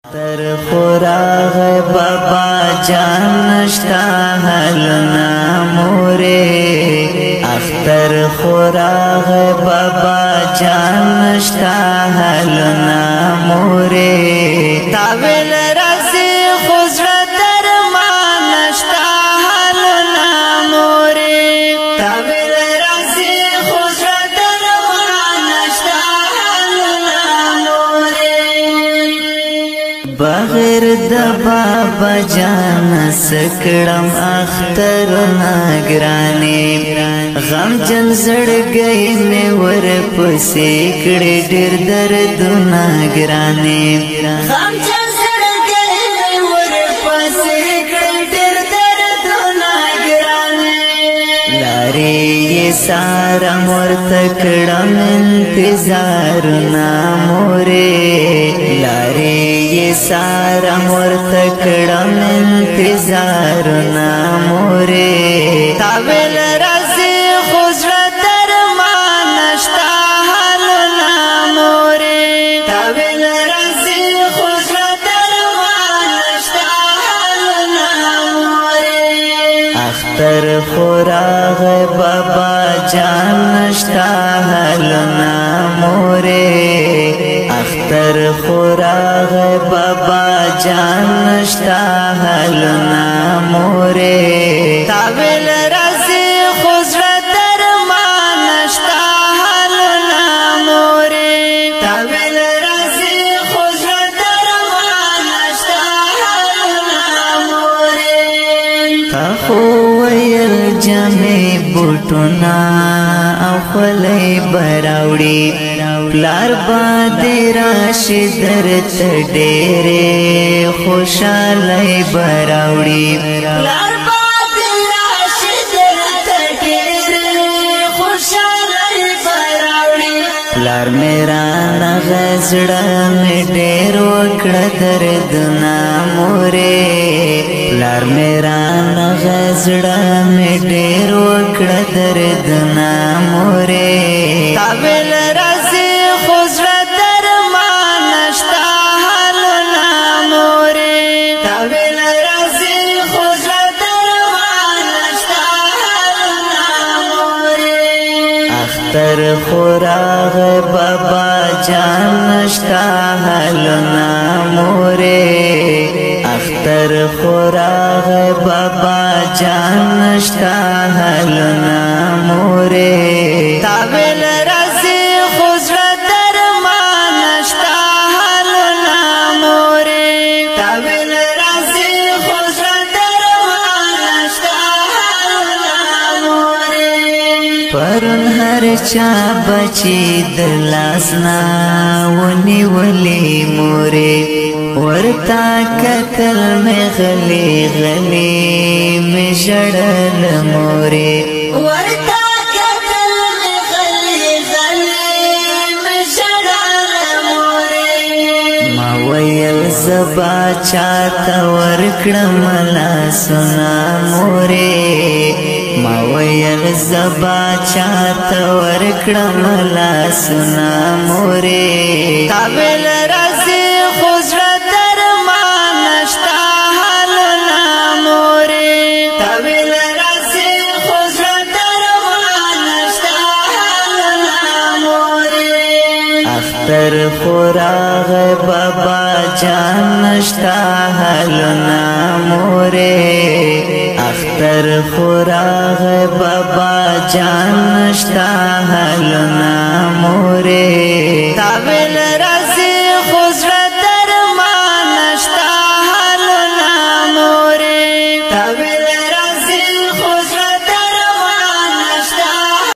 تر خوراغ بابا جان نشتا حلنا موره اختر خوراغ بابا جان نشتا حلنا موره تاویل رازی خوزر درمان نشتا حلنا موره تاویل رازی خوزر درمان نشتا حلنا موره بغیر د بابا جان سکړم اختر ناګرانی غم جن زړګي مې ور پسې کړې ډېر درد ناګرانی غم جن زړګي مې ور پسې کړې ډېر درد ناګرانی لارې سارا مرته کړم انتظار نا مورې لارې سارا مرته کړم انتظار نا مورې تاویل رازي خوزړه درمان نشتا حلنا مورې تاویل رازي خوزړه درمان نشتا حلنا مورې اختر خوراغ بابا جان نشتا حلنا مورې اختر خوراغ بابا جان نشتا حلنا موره تاویل رازی خوزر درمان نشتا حلنا موره تاویل رازی خوزر درمان نشتا حلنا موره تخو ویل جمعی بوٹونا او خلی براوڑی پلار باندې راشي درت ډېرې خوشالۍ براوړي پلار باندې راشي درت ډېرې خوشالۍ براوړي پلار میرا نغزړه مې ډېر وکړه دردونه مورې پلار میرا نغزړه مې ډېر وکړه دردونه مورې تاویل رازي خوزړه درمان نشتا حلنا مورې تاویل رازي خوزړه درمان نشتا حلنا مورې اختر خوراغ بابا جان نشتا حلنا مورې اختر خوراغ بابا جان نشتا حلنا مورې تاویل رازي خوزړه درمان نشتا حلنا مورې تاویل رازي خوزړه درمان نشتا حلنا مورې پرون هر چا بچي د لاسنا ونیولې مورې ورتا کتل مې غلي غلي مې ژړل مورې ورتا کتل مې غلي غلي مې ژړل مورې ما ویل زبا چاته ورکړم لاسونه مورې ما ویل زبا چاته ورکړم لاسونه مورې تاویل رازي خوزړه درمان نشتا حلنا مورې تاویل رازي خوزړه درمان نشتا حلنا مورې اختر خوراغ بابا جان نشتا حلنا مورې اختر خوراغ بابا جان نشتا حلنا